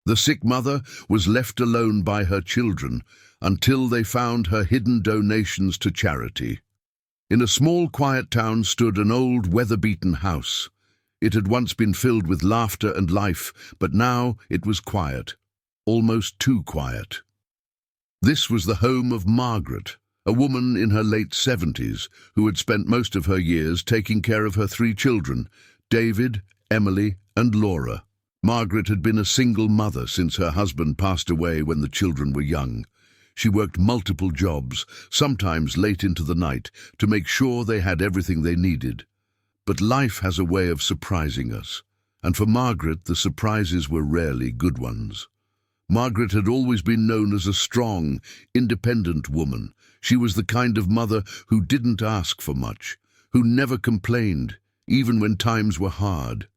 The sick mother was left alone by her children until they found her hidden donations to charity. In a small, quiet town stood an old, weather-beaten house. It had once been filled with laughter and life, but now it was quiet, almost too quiet. This was the home of Margaret, a woman in her late 70s who had spent most of her years taking care of her 3 children, David, Emily, and Laura. Margaret had been a single mother since her husband passed away when the children were young. She worked multiple jobs, sometimes late into the night, to make sure they had everything they needed. But life has a way of surprising us, and for Margaret the surprises were rarely good ones. Margaret had always been known as a strong, independent woman. She was the kind of mother who didn't ask for much, who never complained, even when times were hard.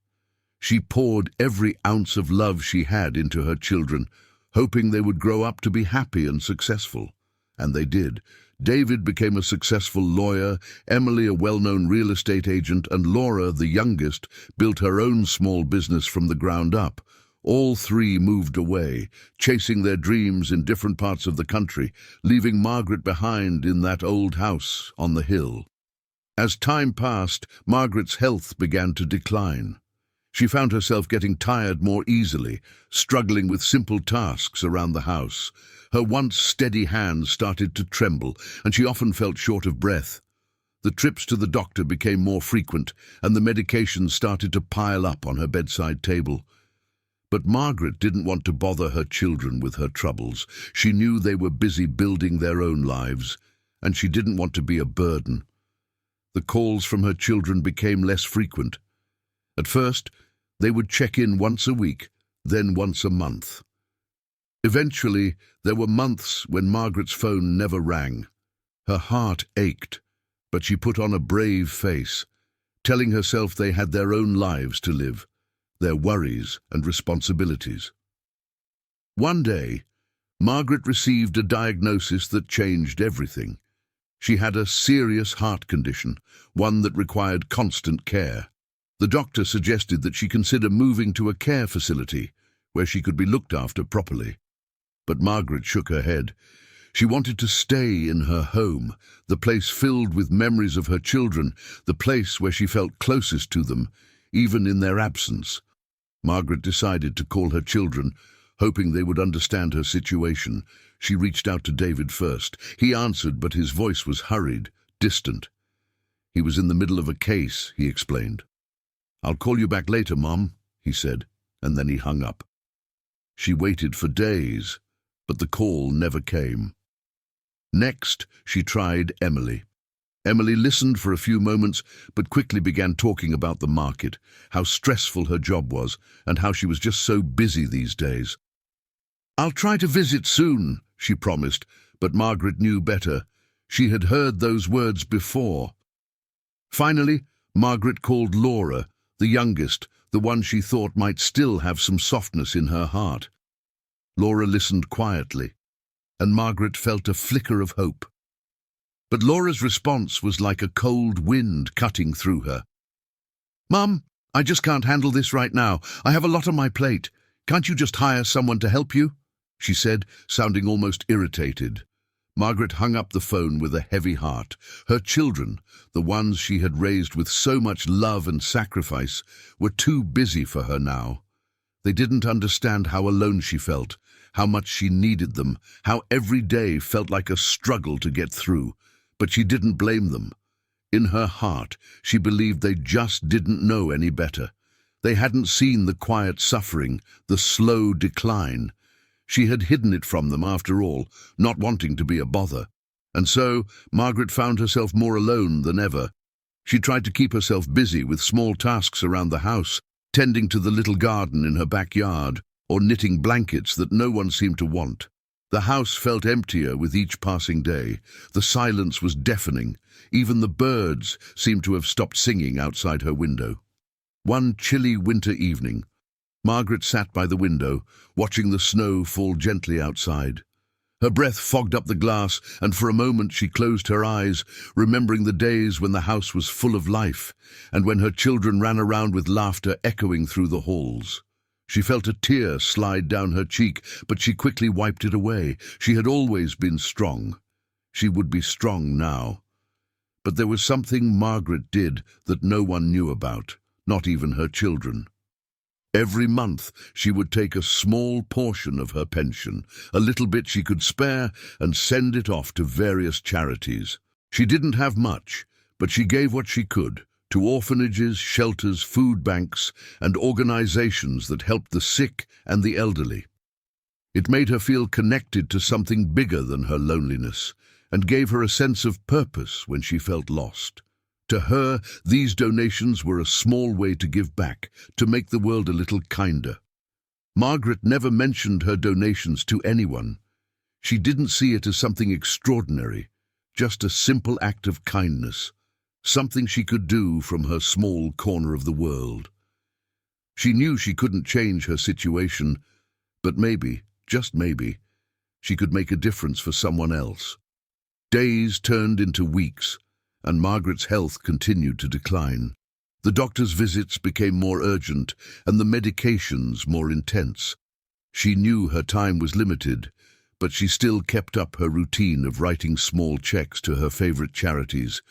She poured every ounce of love she had into her children, hoping they would grow up to be happy and successful. And they did. David became a successful lawyer, Emily a well-known real estate agent, and Laura, the youngest, built her own small business from the ground up. All 3 moved away, chasing their dreams in different parts of the country, leaving Margaret behind in that old house on the hill. As time passed, Margaret's health began to decline. She found herself getting tired more easily, struggling with simple tasks around the house. Her once steady hands started to tremble, and she often felt short of breath. The trips to the doctor became more frequent, and the medications started to pile up on her bedside table. But Margaret didn't want to bother her children with her troubles. She knew they were busy building their own lives, and she didn't want to be a burden. The calls from her children became less frequent. At first, they would check in once a week, then once a month. Eventually, there were months when Margaret's phone never rang. Her heart ached, but she put on a brave face, telling herself they had their own lives to live, their worries and responsibilities. One day, Margaret received a diagnosis that changed everything. She had a serious heart condition, one that required constant care. The doctor suggested that she consider moving to a care facility where she could be looked after properly. But Margaret shook her head. She wanted to stay in her home, the place filled with memories of her children, the place where she felt closest to them, even in their absence. Margaret decided to call her children, hoping they would understand her situation. She reached out to David first. He answered, but his voice was hurried, distant. He was in the middle of a case, he explained. "I'll call you back later, Mom," he said, and then he hung up. She waited for days, but the call never came. Next, she tried Emily. Emily listened for a few moments, but quickly began talking about the market, how stressful her job was, and how she was just so busy these days. "I'll try to visit soon," she promised, but Margaret knew better. She had heard those words before. Finally, Margaret called Laura, the youngest, the one she thought might still have some softness in her heart. Laura listened quietly, and Margaret felt a flicker of hope. But Laura's response was like a cold wind cutting through her. "Mum, I just can't handle this right now. I have a lot on my plate. Can't you just hire someone to help you?" she said, sounding almost irritated. Margaret hung up the phone with a heavy heart. Her children, the ones she had raised with so much love and sacrifice, were too busy for her now. They didn't understand how alone she felt, how much she needed them, how every day felt like a struggle to get through. But she didn't blame them. In her heart, she believed they just didn't know any better. They hadn't seen the quiet suffering, the slow decline. She had hidden it from them after all, not wanting to be a bother. And so, Margaret found herself more alone than ever. She tried to keep herself busy with small tasks around the house, tending to the little garden in her backyard, or knitting blankets that no one seemed to want. The house felt emptier with each passing day. The silence was deafening. Even the birds seemed to have stopped singing outside her window. One chilly winter evening, Margaret sat by the window, watching the snow fall gently outside. Her breath fogged up the glass, and for a moment she closed her eyes, remembering the days when the house was full of life, and when her children ran around with laughter echoing through the halls. She felt a tear slide down her cheek, but she quickly wiped it away. She had always been strong. She would be strong now. But there was something Margaret did that no one knew about, not even her children. Every month she would take a small portion of her pension, a little bit she could spare, and send it off to various charities. She didn't have much, but she gave what she could to orphanages, shelters, food banks, and organizations that helped the sick and the elderly. It made her feel connected to something bigger than her loneliness, and gave her a sense of purpose when she felt lost. To her, these donations were a small way to give back, to make the world a little kinder. Margaret never mentioned her donations to anyone. She didn't see it as something extraordinary, just a simple act of kindness, something she could do from her small corner of the world. She knew she couldn't change her situation, but maybe, just maybe, she could make a difference for someone else. Days turned into weeks, and Margaret's health continued to decline. The doctor's visits became more urgent and the medications more intense. She knew her time was limited, but she still kept up her routine of writing small checks to her favorite charities,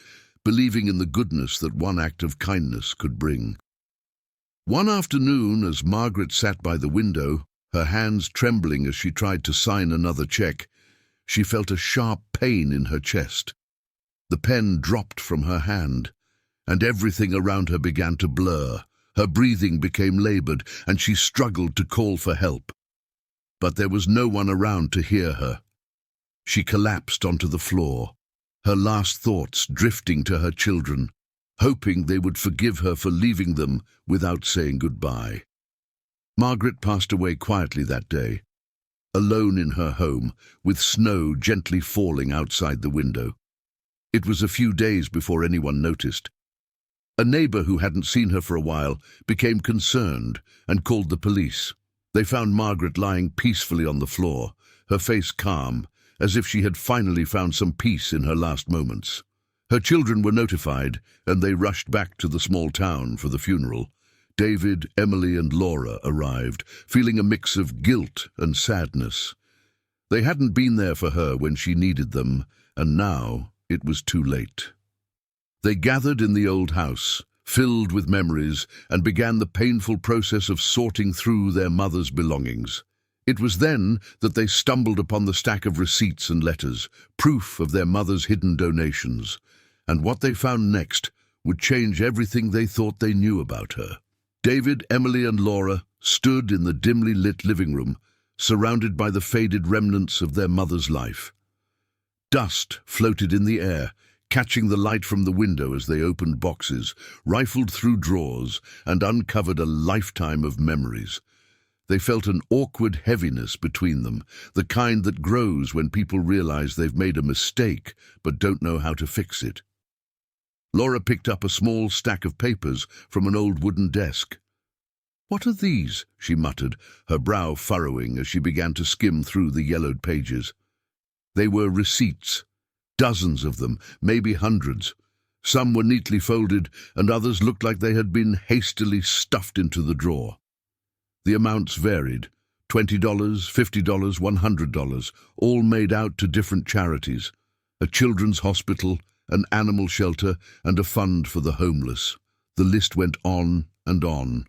believing in the goodness that one act of kindness could bring. One afternoon, as Margaret sat by the window, her hands trembling as she tried to sign another check, she felt a sharp pain in her chest. The pen dropped from her hand, and everything around her began to blur. Her breathing became labored, and she struggled to call for help. But there was no one around to hear her. She collapsed onto the floor, her last thoughts drifting to her children, hoping they would forgive her for leaving them without saying goodbye. Margaret passed away quietly that day, alone in her home, with snow gently falling outside the window. It was a few days before anyone noticed. A neighbor who hadn't seen her for a while became concerned and called the police. They found Margaret lying peacefully on the floor, her face calm, as if she had finally found some peace in her last moments. Her children were notified, and they rushed back to the small town for the funeral. David, Emily, and Laura arrived, feeling a mix of guilt and sadness. They hadn't been there for her when she needed them, and now it was too late. They gathered in the old house, filled with memories, and began the painful process of sorting through their mother's belongings. It was then that they stumbled upon the stack of receipts and letters, proof of their mother's hidden donations, and what they found next would change everything they thought they knew about her. David, Emily, and Laura stood in the dimly lit living room, surrounded by the faded remnants of their mother's life. Dust floated in the air, catching the light from the window as they opened boxes, rifled through drawers, and uncovered a lifetime of memories. They felt an awkward heaviness between them, the kind that grows when people realize they've made a mistake but don't know how to fix it. Laura picked up a small stack of papers from an old wooden desk. "What are these?" she muttered, her brow furrowing as she began to skim through the yellowed pages. They were receipts, dozens of them, maybe hundreds. Some were neatly folded, and others looked like they had been hastily stuffed into the drawer. The amounts varied, $20, $50, $100, all made out to different charities, a children's hospital, an animal shelter, and a fund for the homeless. The list went on and on.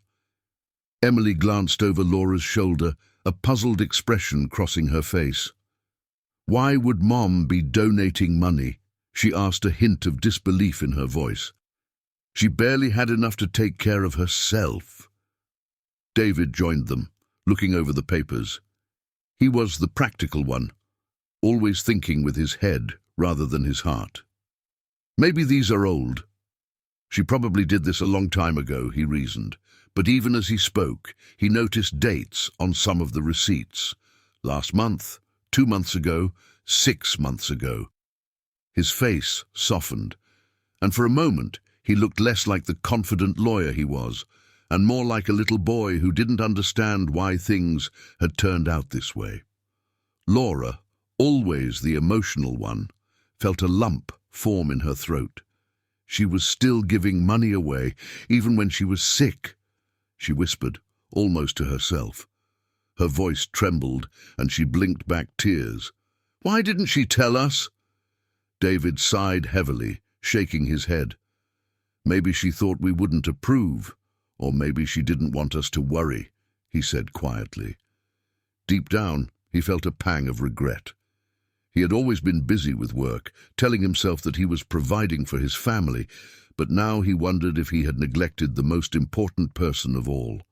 Emily glanced over Laura's shoulder, a puzzled expression crossing her face. "Why would Mom be donating money?" she asked, a hint of disbelief in her voice. She barely had enough to take care of herself. David joined them, looking over the papers. He was the practical one, always thinking with his head rather than his heart. "Maybe these are old. She probably did this a long time ago," he reasoned. But even as he spoke, he noticed dates on some of the receipts. Last month, 2 months ago, 6 months ago. His face softened, and for a moment he looked less like the confident lawyer he was, and more like a little boy who didn't understand why things had turned out this way. Laura, always the emotional one, felt a lump form in her throat. She was still giving money away, even when she was sick. She whispered, almost to herself. Her voice trembled, and she blinked back tears. "Why didn't she tell us?" David sighed heavily, shaking his head. "Maybe she thought we wouldn't approve, or maybe she didn't want us to worry," he said quietly. Deep down, he felt a pang of regret. He had always been busy with work, telling himself that he was providing for his family, but now he wondered if he had neglected the most important person of all.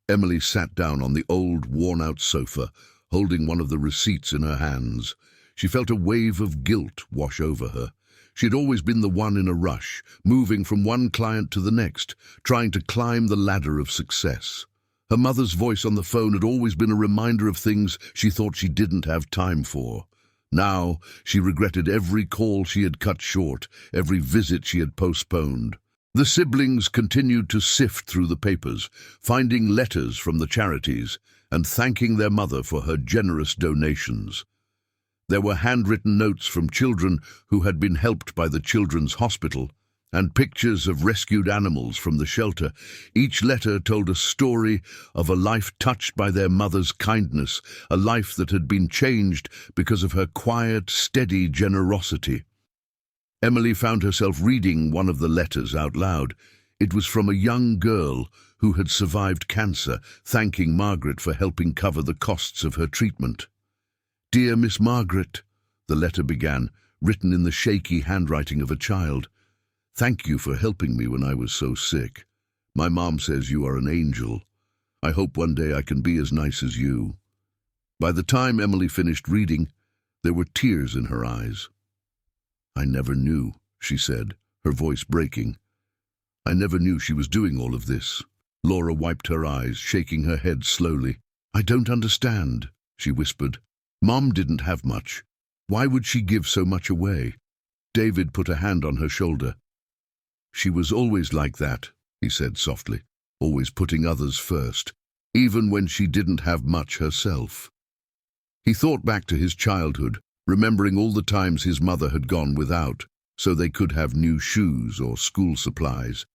Emily sat down on the old, worn-out sofa, holding one of the receipts in her hands. She felt a wave of guilt wash over her. She had always been the one in a rush, moving from one client to the next, trying to climb the ladder of success. Her mother's voice on the phone had always been a reminder of things she thought she didn't have time for. Now she regretted every call she had cut short, every visit she had postponed. The siblings continued to sift through the papers, finding letters from the charities and thanking their mother for her generous donations. There were handwritten notes from children who had been helped by the children's hospital, and pictures of rescued animals from the shelter. Each letter told a story of a life touched by their mother's kindness, a life that had been changed because of her quiet, steady generosity. Emily found herself reading one of the letters out loud. It was from a young girl who had survived cancer, thanking Margaret for helping cover the costs of her treatment. "Dear Miss Margaret," the letter began, written in the shaky handwriting of a child. "Thank you for helping me when I was so sick. My mom says you are an angel. I hope one day I can be as nice as you." By the time Emily finished reading, there were tears in her eyes. "I never knew," she said, her voice breaking. "I never knew she was doing all of this." Laura wiped her eyes, shaking her head slowly. "I don't understand," she whispered. "Mom didn't have much. Why would she give so much away?" David put a hand on her shoulder. "She was always like that," he said softly, "always putting others first, even when she didn't have much herself." He thought back to his childhood, remembering all the times his mother had gone without, so they could have new shoes or school supplies.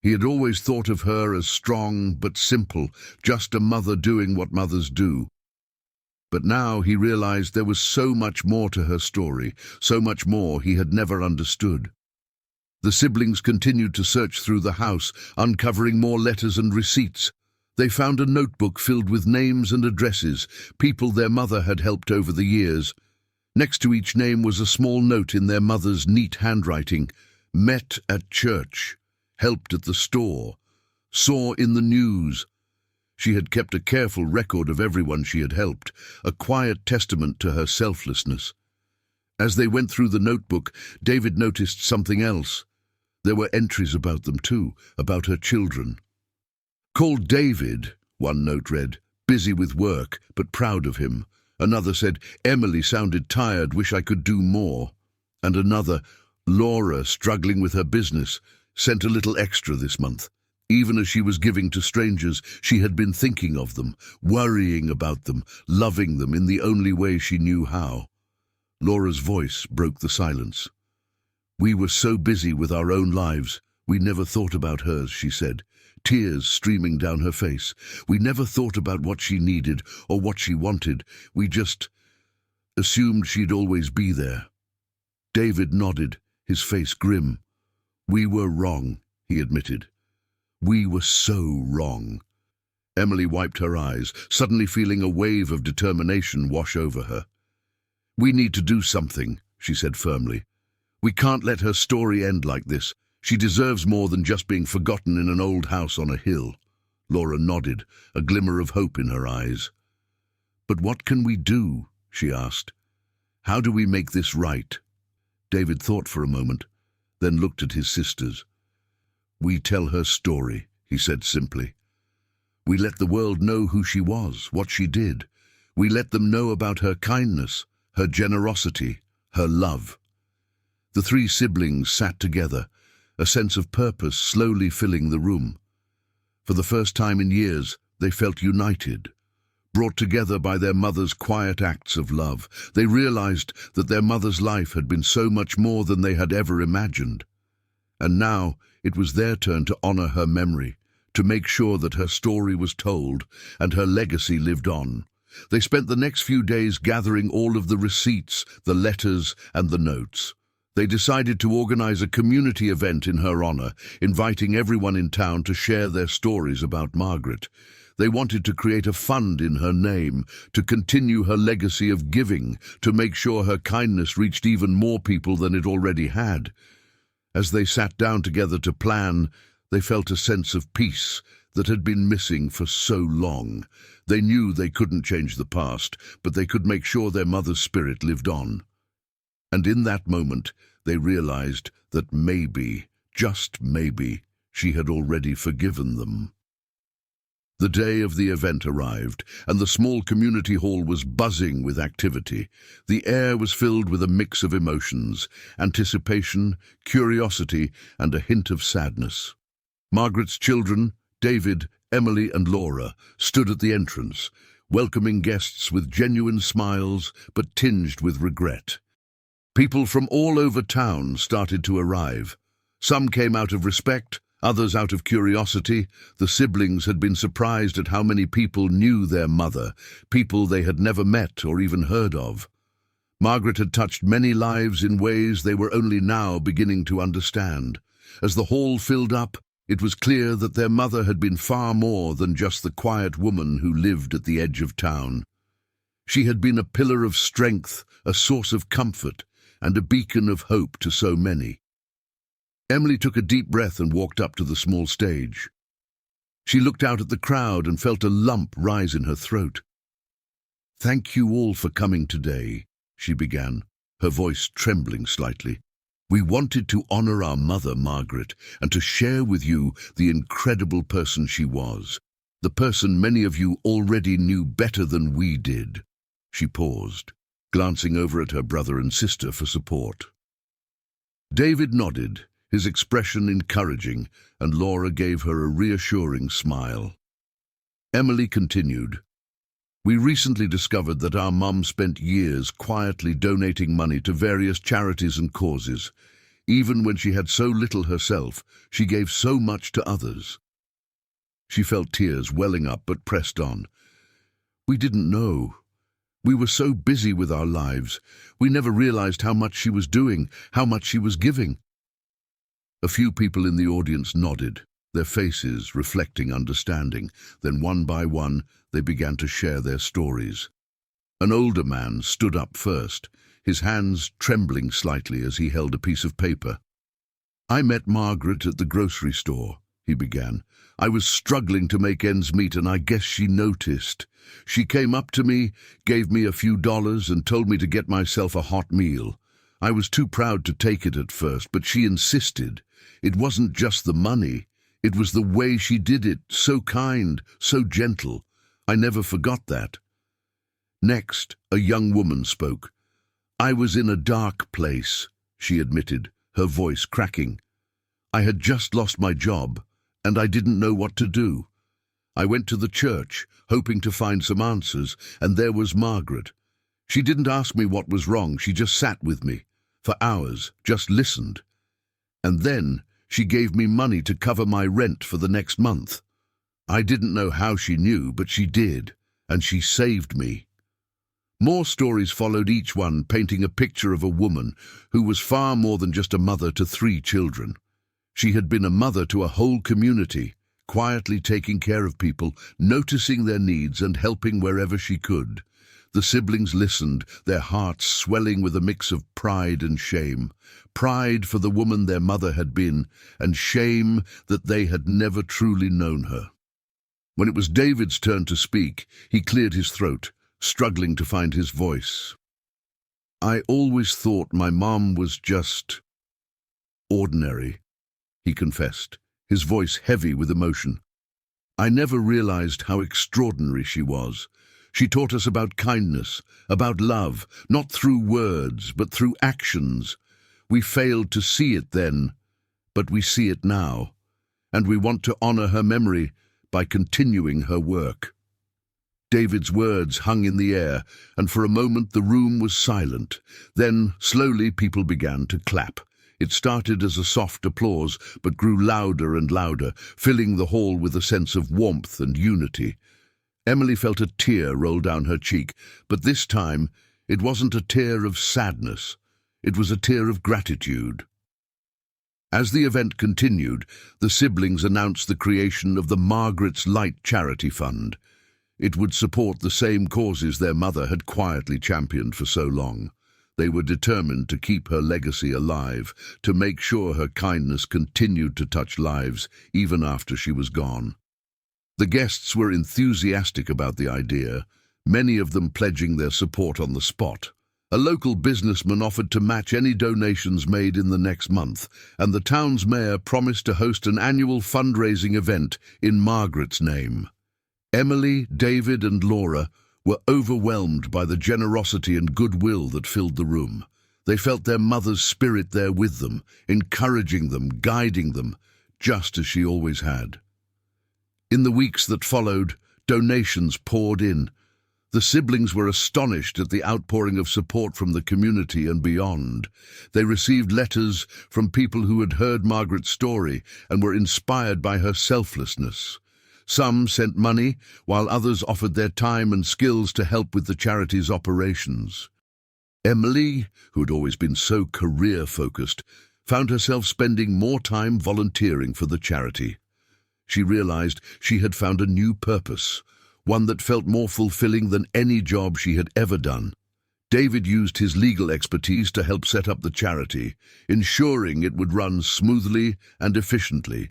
He had always thought of her as strong but simple, just a mother doing what mothers do. But now he realized there was so much more to her story, so much more he had never understood. The siblings continued to search through the house, uncovering more letters and receipts. They found a notebook filled with names and addresses, people their mother had helped over the years. Next to each name was a small note in their mother's neat handwriting: "Met at church, helped at the store, saw in the news." She had kept a careful record of everyone she had helped, a quiet testament to her selflessness. As they went through the notebook, David noticed something else. There were entries about them too, about her children. "Called David," one note read, "busy with work, but proud of him." Another said, "Emily sounded tired, wish I could do more." And another, "Laura, struggling with her business, sent a little extra this month. Even as she was giving to strangers, she had been thinking of them, worrying about them, loving them in the only way she knew how." Laura's voice broke the silence. "We were so busy with our own lives, we never thought about hers," she said, tears streaming down her face. "We never thought about what she needed or what she wanted. We just assumed she'd always be there." David nodded, his face grim. "We were wrong," he admitted. "We were so wrong." Emily wiped her eyes, suddenly feeling a wave of determination wash over her. "We need to do something," she said firmly. "We can't let her story end like this. She deserves more than just being forgotten in an old house on a hill." Laura nodded, a glimmer of hope in her eyes. "But what can we do?" she asked. "How do we make this right?" David thought for a moment, then looked at his sisters. "We tell her story," he said simply. "We let the world know who she was, what she did. We let them know about her kindness, her generosity, her love." The three siblings sat together, a sense of purpose slowly filling the room. For the first time in years, they felt united. Brought together by their mother's quiet acts of love, they realized that their mother's life had been so much more than they had ever imagined. And now it was their turn to honor her memory, to make sure that her story was told and her legacy lived on. They spent the next few days gathering all of the receipts, the letters, and the notes. They decided to organize a community event in her honor, inviting everyone in town to share their stories about Margaret. They wanted to create a fund in her name, to continue her legacy of giving, to make sure her kindness reached even more people than it already had. As they sat down together to plan, they felt a sense of peace that had been missing for so long. They knew they couldn't change the past, but they could make sure their mother's spirit lived on. And in that moment, they realized that maybe, just maybe, she had already forgiven them. The day of the event arrived, and the small community hall was buzzing with activity. The air was filled with a mix of emotions, anticipation, curiosity, and a hint of sadness. Margaret's children, David, Emily, and Laura, stood at the entrance, welcoming guests with genuine smiles but tinged with regret. People from all over town started to arrive. Some came out of respect, others out of curiosity. The siblings had been surprised at how many people knew their mother, people they had never met or even heard of. Margaret had touched many lives in ways they were only now beginning to understand. As the hall filled up, it was clear that their mother had been far more than just the quiet woman who lived at the edge of town. She had been a pillar of strength, a source of comfort, and a beacon of hope to so many. Emily took a deep breath and walked up to the small stage. She looked out at the crowd and felt a lump rise in her throat. "Thank you all for coming today," she began, her voice trembling slightly. "We wanted to honor our mother, Margaret, and to share with you the incredible person she was, the person many of you already knew better than we did." She paused, glancing over at her brother and sister for support. David nodded, his expression encouraging, and Laura gave her a reassuring smile. Emily continued, "We recently discovered that our mum spent years quietly donating money to various charities and causes. Even when she had so little herself, she gave so much to others." She felt tears welling up but pressed on. "We didn't know. We were so busy with our lives. We never realized how much she was doing, how much she was giving." A few people in the audience nodded, their faces reflecting understanding. Then one by one, they began to share their stories. An older man stood up first, his hands trembling slightly as he held a piece of paper. "I met Margaret at the grocery store," he began. "I was struggling to make ends meet, and I guess she noticed. She came up to me, gave me a few dollars, and told me to get myself a hot meal. I was too proud to take it at first, but she insisted. It wasn't just the money. It was the way she did it, so kind, so gentle. I never forgot that." Next, a young woman spoke. "I was in a dark place," she admitted, her voice cracking. "I had just lost my job, and I didn't know what to do. I went to the church, hoping to find some answers, and there was Margaret. She didn't ask me what was wrong, she just sat with me, for hours, just listened. And then she gave me money to cover my rent for the next month. I didn't know how she knew, but she did, and she saved me." More stories followed, each one painting a picture of a woman who was far more than just a mother to 3 children. She had been a mother to a whole community, quietly taking care of people, noticing their needs and helping wherever she could. The siblings listened, their hearts swelling with a mix of pride and shame. Pride for the woman their mother had been, and shame that they had never truly known her. When it was David's turn to speak, he cleared his throat, struggling to find his voice. "I always thought my mom was just ordinary," he confessed, his voice heavy with emotion. "I never realized how extraordinary she was. She taught us about kindness, about love, not through words, but through actions. We failed to see it then, but we see it now, and we want to honor her memory by continuing her work." David's words hung in the air, and for a moment the room was silent. Then, slowly, people began to clap. It started as a soft applause, but grew louder and louder, filling the hall with a sense of warmth and unity. Emily felt a tear roll down her cheek, but this time it wasn't a tear of sadness. It was a tear of gratitude. As the event continued, the siblings announced the creation of the Margaret's Light Charity Fund. It would support the same causes their mother had quietly championed for so long. They were determined to keep her legacy alive, to make sure her kindness continued to touch lives even after she was gone. The guests were enthusiastic about the idea, many of them pledging their support on the spot. A local businessman offered to match any donations made in the next month, and the town's mayor promised to host an annual fundraising event in Margaret's name. Emily, David, and Laura were overwhelmed by the generosity and goodwill that filled the room. They felt their mother's spirit there with them, encouraging them, guiding them, just as she always had. In the weeks that followed, donations poured in. The siblings were astonished at the outpouring of support from the community and beyond. They received letters from people who had heard Margaret's story and were inspired by her selflessness. Some sent money, while others offered their time and skills to help with the charity's operations. Emily, who had always been so career-focused, found herself spending more time volunteering for the charity. She realized she had found a new purpose, one that felt more fulfilling than any job she had ever done. David used his legal expertise to help set up the charity, ensuring it would run smoothly and efficiently.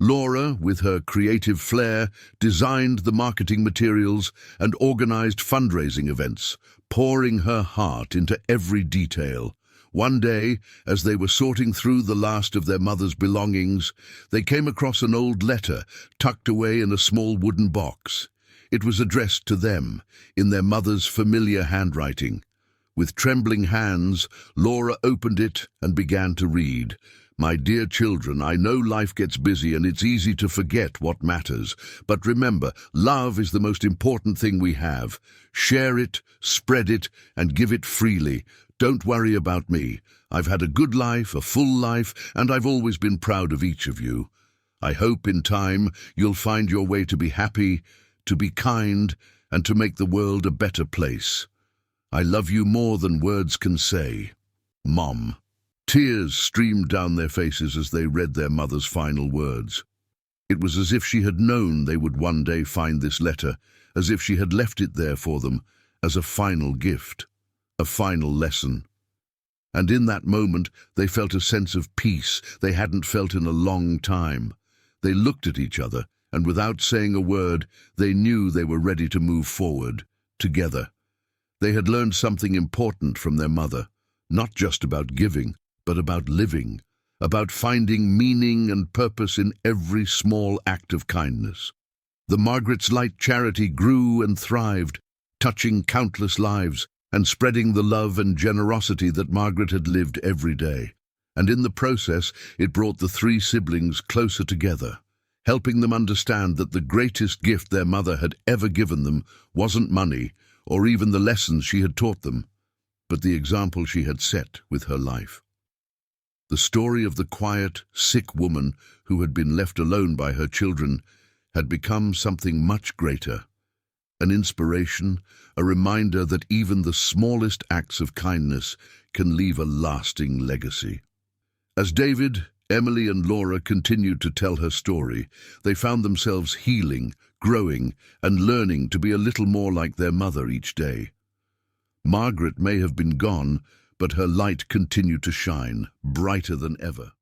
Laura, with her creative flair, designed the marketing materials and organized fundraising events, pouring her heart into every detail. One day, as they were sorting through the last of their mother's belongings, they came across an old letter tucked away in a small wooden box. It was addressed to them, in their mother's familiar handwriting. With trembling hands, Laura opened it and began to read. "My dear children, I know life gets busy and it's easy to forget what matters. But remember, love is the most important thing we have. Share it, spread it, and give it freely. Don't worry about me. I've had a good life, a full life, and I've always been proud of each of you. I hope in time you'll find your way to be happy, to be kind, and to make the world a better place. I love you more than words can say. Mom." Tears streamed down their faces as they read their mother's final words. It was as if she had known they would one day find this letter, as if she had left it there for them as a final gift, a final lesson. And in that moment, they felt a sense of peace they hadn't felt in a long time. They looked at each other, and without saying a word, they knew they were ready to move forward, together. They had learned something important from their mother, not just about giving, but about living, about finding meaning and purpose in every small act of kindness. The Margaret's Light charity grew and thrived, touching countless lives and spreading the love and generosity that Margaret had lived every day. And in the process, it brought the three siblings closer together, helping them understand that the greatest gift their mother had ever given them wasn't money or even the lessons she had taught them, but the example she had set with her life. The story of the quiet, sick woman who had been left alone by her children had become something much greater, an inspiration, a reminder that even the smallest acts of kindness can leave a lasting legacy. As David, Emily, and Laura continued to tell her story, they found themselves healing, growing, and learning to be a little more like their mother each day. Margaret may have been gone, but her light continued to shine, brighter than ever.